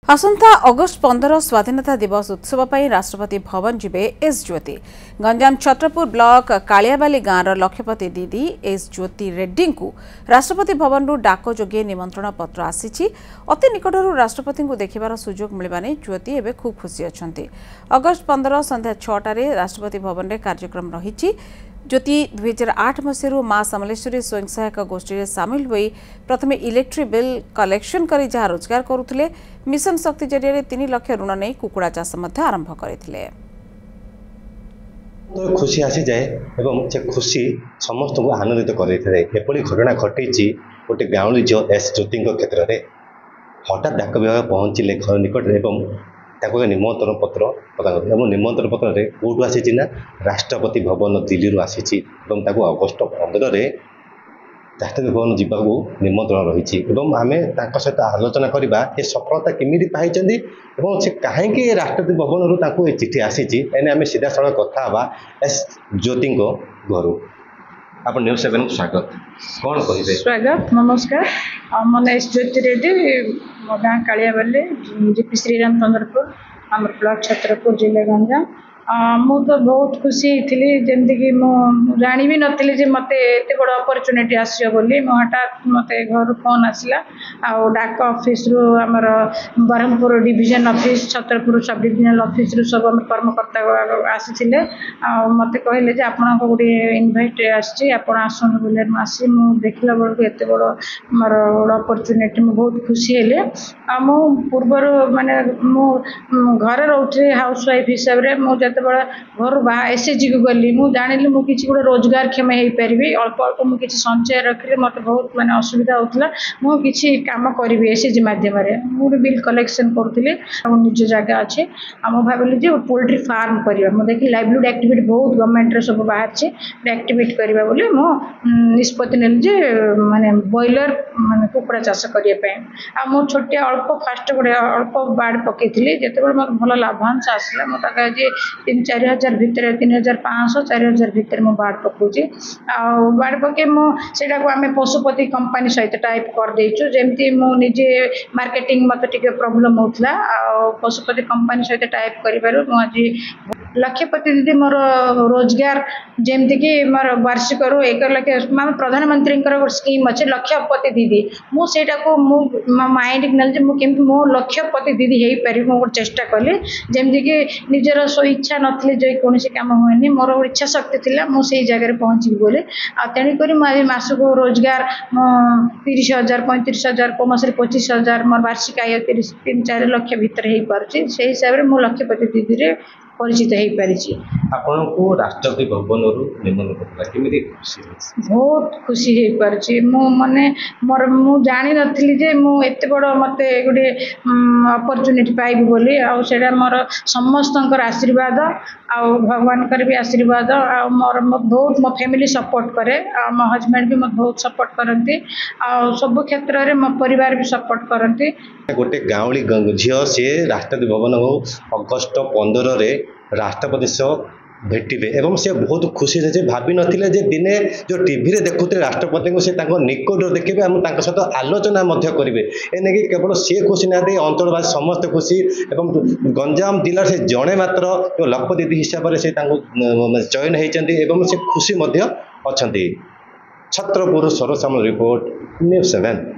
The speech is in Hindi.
आसंता अगस्ट 15 स्वाधीनता दिवस उत्सव पर राष्ट्रपति भवन जिबे एस ज्योति। गंजाम छत्रपुर ब्लॉक कालियाबाली गाँव लक्षपति दीदी एस ज्योति रेड्डी को राष्ट्रपति भवन डाक जोगे निमंत्रण पत्र आसी। अति निकटरू राष्ट्रपति को देखिबार सुजोग मिलवा नहीं ज्योति एवं खूब खुशी अच्छा। अगस्ट 15 संध्या 6टारे राष्ट्रपति भवन में कार्यक्रम रही। ज्योति 2008 मसीह माँ समलेश्वरी स्वयं सहायक गोष्ठी में सामिल हुई प्रथम इलेक्ट्रिक बिल कलेक्शन कर जहाँ रोजगार करुले। मिशन शक्ति जरिए 3 लाख ऋण नहीं कुकुड़ा चाष आरंभ करते। तो खुशी आसी जाए एवं से खुशी समस्त को आनंदित करते। एपरी घटना घटी गोटे गाँवली झील एस ज्योति क्षेत्र में हठात डाक विभाग पहुँचले घर निकट एवं निमंत्रण पत्र प्रदान कर निमंत्रण पत्र कौटू आसी ना राष्ट्रपति भवन दिल्ली आसी। अगस्ट 15 राष्ट्रपति भवन जावाक निमंत्रण रही। आम सहित आलोचना करवा ये सफलता केमी पाई से कहीं राष्ट्रपति भवन ये चिठी आसी आम सीधा सड़क कथा एस ज्योति घर। आप न्यूज 7 को स्वागत। कौन कहे स्वागत नमस्कार। मो ना एस ज्योति रेड्डी मो गाँ कालियाबाली जीपी श्रीराम चंद्रपुर आम ब्लॉक छत्रपुर जिला गंजाम। मु तो बहुत खुशी थी जमती जानी भी नी मत एत बड़ अपरचुनिटी आसो बोली। हठात मत घर फोन आसला डाक ऑफिस रु आमर Brahmapur division office Chhatrapur sub divisional office रु सब कर्मकर्ता आसी मत कहले जे आपन को गोटे इनभाइट आसन बोले आसी देखला बेलू एत बड़ मोर अपरचुनिटी मुझे बहुत खुशी हेले। मु पूर्वर माने मु घर रोटे हाउस वाइफ हिसाब से मुझे घर बाहर एसएचजी को गली जानी मुझे गोटे रोजगारक्षम हो पारि अल्प अल्प मुझे संचय रखिले मत बहुत माने असुविधा होता। मुझे कम करी एसएचजी मध्यम मुझे बिल कलेक्शन करुँगी निज जगह अच्छे मुझे भाविली पोल्ट्री फार्म करवा मुझे देखिए लाइवलीहुड एक्टिविटी बहुत गवर्नमेंट सब बाहर एक्टिविटी करवा बोले मो निष्पत्ति नेली जे माने बॉयलर माने कुकुड़ा चाष करने मो छोटिया अल्प फास्ट गोटे अल्प बाड़ पकई जिते मत भल लाभांश आसला मत 3-4 हजार भितर 3,500-4,000 भितर मु बाड़ पकाउची बाड़ पके मुझा को आम पशुपति कंपनी सहित टाइप कर देचु जमती मुझे मार्केटिंग मत टिके प्रॉब्लम होता पशुपति कंपनी सहित टाइप कर मुझे लक्षपति दीदी मोर रोजगार जमती कि मोर वार्षिक 1 लाख मान प्रधानमंत्री स्कीम अच्छे लक्षपति दीदी मुझे माइंड कि मुझे मो लक्षपति दीदी हो पारि गोटे चेष्टा कली जमती कि निजर स्व इच्छा नी जो कौन काम हुए मोर इच्छा शक्ति थी मुझे जगह पहुँची बोले तेणुक मुझे मसक रोजगार 30,000 35,000 को मस 25,000 मोर वार्षिक आय 3-4 लाख भितर हो पार्टी से हिसाब से मो लक्षपति दीदी रे परिचित हो पारि। आपन को राष्ट्रपति भवन बहुत खुशी हो पारि माने मोर मु जानी नथिली जे मु एते बड़ मते गोटे अपॉर्चुनिटी पाइबी बोली आउटा मोर समस्त आशीर्वाद आ भगवान भी आशीर्वाद आ मोर बहुत मो फैमिली सपोर्ट करे मो हजबैंड भी मत बहुत सपोर्ट करती सब क्षेत्र में मो परिवार भी सपोर्ट करती। गोटे गाँवली झील सी राष्ट्रपति भवन को अगस्ट 15 रे राष्ट्रपति भेटे एवं से बहुत खुशी से भावी नथिले जे दिने जो टीवी रे देखुते राष्ट्रपति को से निकट देखिए सहित आलोचना करेंगे एने केवल सी खुशी ना अंचलवासी समस्त खुशी एवं गंजाम जिला से जड़े मात्र जो लखपति हिसाब से चयन होती से खुशी अच्छा। छत्रपुर सरोज सामल रिपोर्ट न्यूज 7।